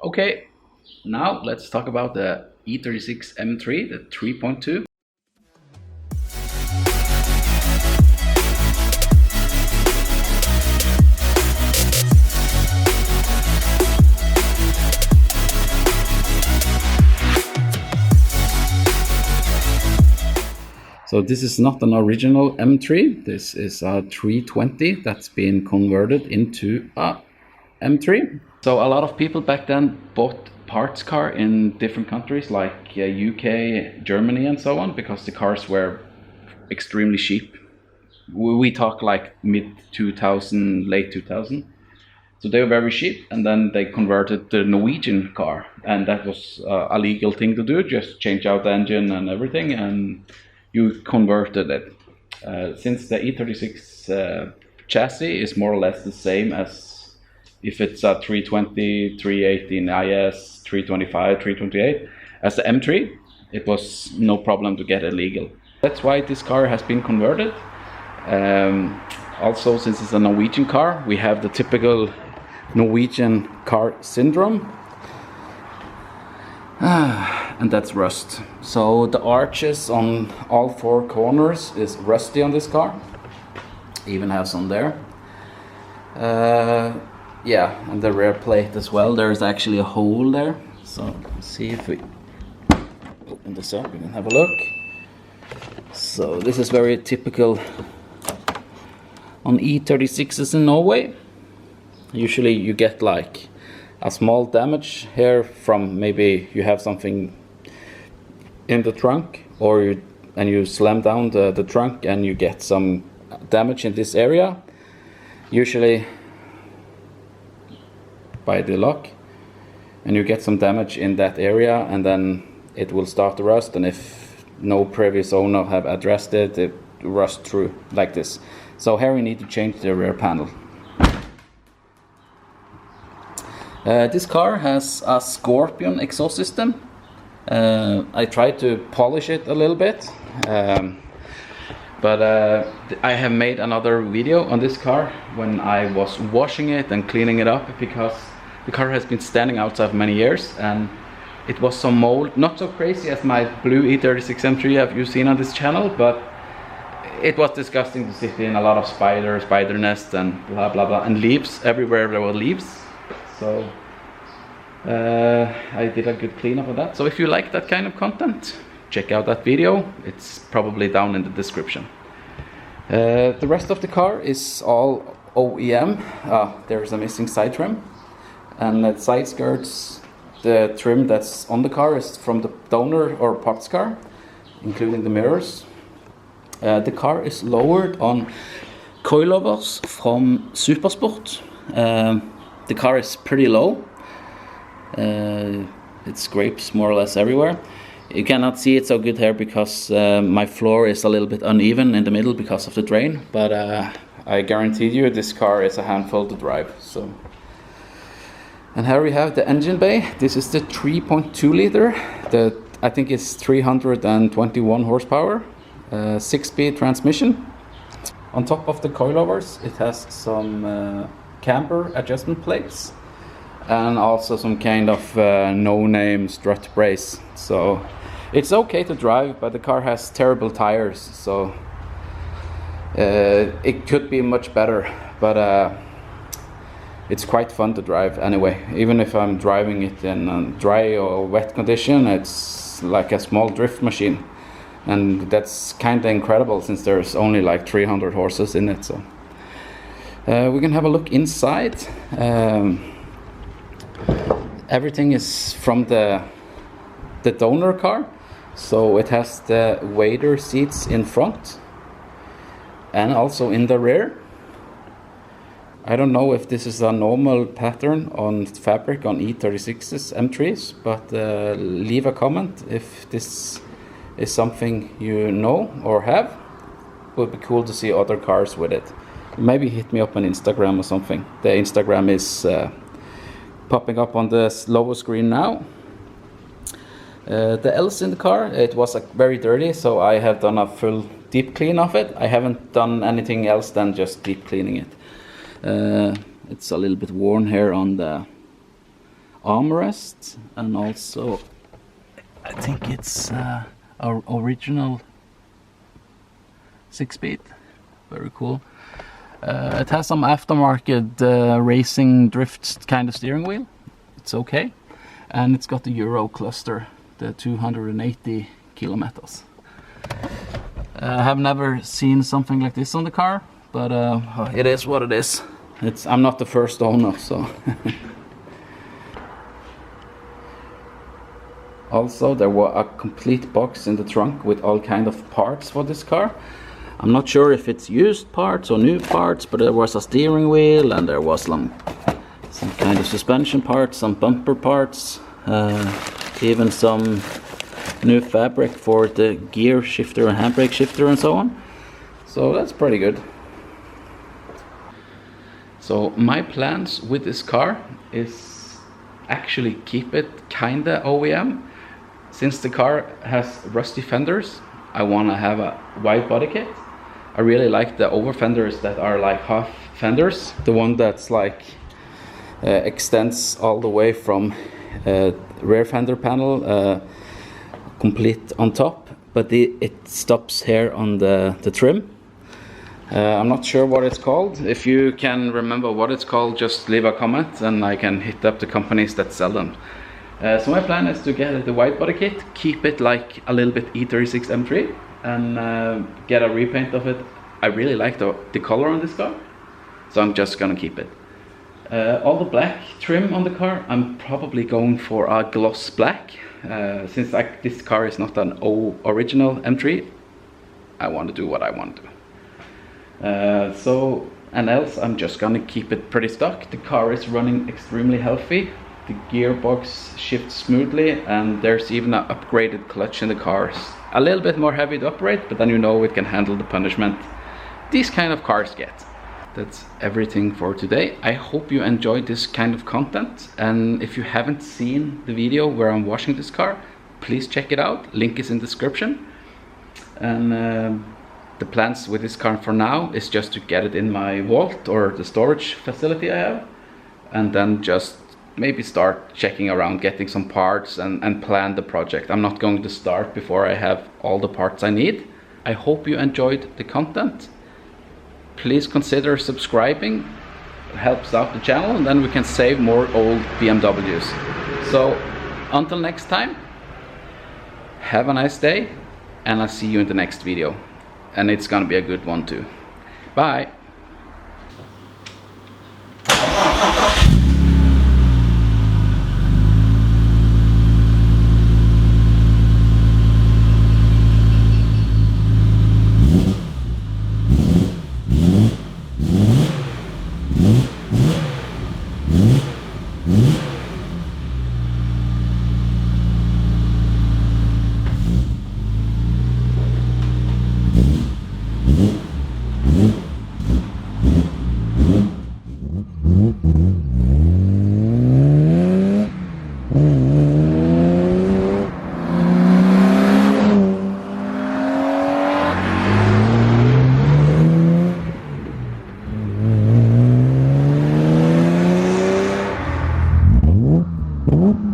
Okay, now let's talk about the E36 M3, the 3.2. So this is not an original M3, this is a 320 that's been converted into a M3. So a lot of people back then bought parts car in different countries like UK, Germany and so on, because the cars were extremely cheap. We talk like mid 2000, late 2000. So they were very cheap, and then they converted the Norwegian car, and that was a legal thing to do, just change out the engine and everything, and you converted it. Since the E36 chassis is more or less the same as if it's a 320, 318 IS, 325, 328, as the M3, it was no problem to get it legal. That's why this car has been converted. Also, since it's a Norwegian car, we have the typical Norwegian car syndrome. And that's rust. So the arches on all four corners is rusty on this car. Even have some there. Yeah, and the rear plate as well. There's actually a hole there. So let's see if we open this up, we can have a look. So this is very typical on E36s in Norway. Usually you get like a small damage here from maybe you have something in the trunk, or you slam down the trunk and you get some damage in this area, usually by the lock, and you get some damage in that area, and then it will start to rust, and if no previous owner have addressed it, it rust through like this. So here we need to change the rear panel. This car has a Scorpion exhaust system. I tried to polish it a little bit, but I have made another video on this car when I was washing it and cleaning it up, because the car has been standing outside for many years and it was some mold, not so crazy as my blue E36 M3 have you seen on this channel, but it was disgusting to sit in a lot of spider nests and blah blah blah, and leaves everywhere there were leaves. So I did a good cleanup of that. So if you like that kind of content, check out that video. It's probably down in the description. The rest of the car is all OEM. There's a missing side trim, and the side skirts, the trim that's on the car is from the donor or parts car, including the mirrors. The car is lowered on coilovers from Supersport. The car is pretty low. It scrapes more or less everywhere. You cannot see it so good here because my floor is a little bit uneven in the middle because of the drain, but I guarantee you this car is a handful to drive. So, and here we have the engine bay. This is the 3.2 liter. I think it's 321 horsepower, 6-speed transmission. On top of the coilovers it has some camber adjustment plates, and also some kind of no-name strut brace. So it's okay to drive, but the car has terrible tires, so it could be much better, but it's quite fun to drive anyway. Even if I'm driving it in a dry or wet condition, it's like a small drift machine, and that's kind of incredible since there's only like 300 horses in it. So we can have a look inside. Everything is from the donor car, so it has the wader seats in front and also in the rear. I don't know if this is a normal pattern on fabric on E36s M3s, but leave a comment if this is something you know or have. It would be cool to see other cars with it. Maybe hit me up on Instagram or something. The Instagram is popping up on the lower screen now. The else in the car, it was very dirty, so I have done a full deep clean of it. I haven't done anything else than just deep cleaning it. It's a little bit worn here on armrest, and also I think it's our original 6-speed. Very cool. It has some aftermarket racing drift kind of steering wheel. It's okay. And it's got the Euro cluster, the 280 kilometers. I have never seen something like this on the car, but it is what it is. I'm not the first owner, so. Also, there was a complete box in the trunk with all kind of parts for this car. I'm not sure if it's used parts or new parts, but there was a steering wheel and there was some kind of suspension parts, some bumper parts, even some new fabric for the gear shifter and handbrake shifter and so on. So that's pretty good. So my plans with this car is actually keep it kinda OEM. Since the car has rusty fenders, I want to have a wide body kit. I really like the over fenders that are like half fenders. The one that's like extends all the way from rear fender panel complete on top, but it stops here on the trim. I'm not sure what it's called. If you can remember what it's called, just leave a comment and I can hit up the companies that sell them. So my plan is to get the wide body kit, keep it like a little bit E36 M3, and get a repaint of it. I really like the color on this car, so I'm just gonna keep it. All the black trim on the car, I'm probably going for a gloss black. Since this car is not an original M3, I want to do what I want to do. And else I'm just gonna keep it pretty stock. The car is running extremely healthy. The gearbox shifts smoothly, and there's even an upgraded clutch in the car. A little bit more heavy to operate, but then you know it can handle the punishment these kind of cars get. That's everything for today. I hope you enjoyed this kind of content, and if you haven't seen the video where I'm washing this car, please check it out. Link is in the description. And the plans with this car for now is just to get it in my vault or the storage facility I have, and then just maybe start checking around, getting some parts and plan the project. I'm not going to start before I have all the parts I need. I hope you enjoyed the content. Please consider subscribing. It helps out the channel, and then we can save more old BMWs. So until next time, have a nice day, and I'll see you in the next video. And it's gonna be a good one too. Bye. Mm-hmm.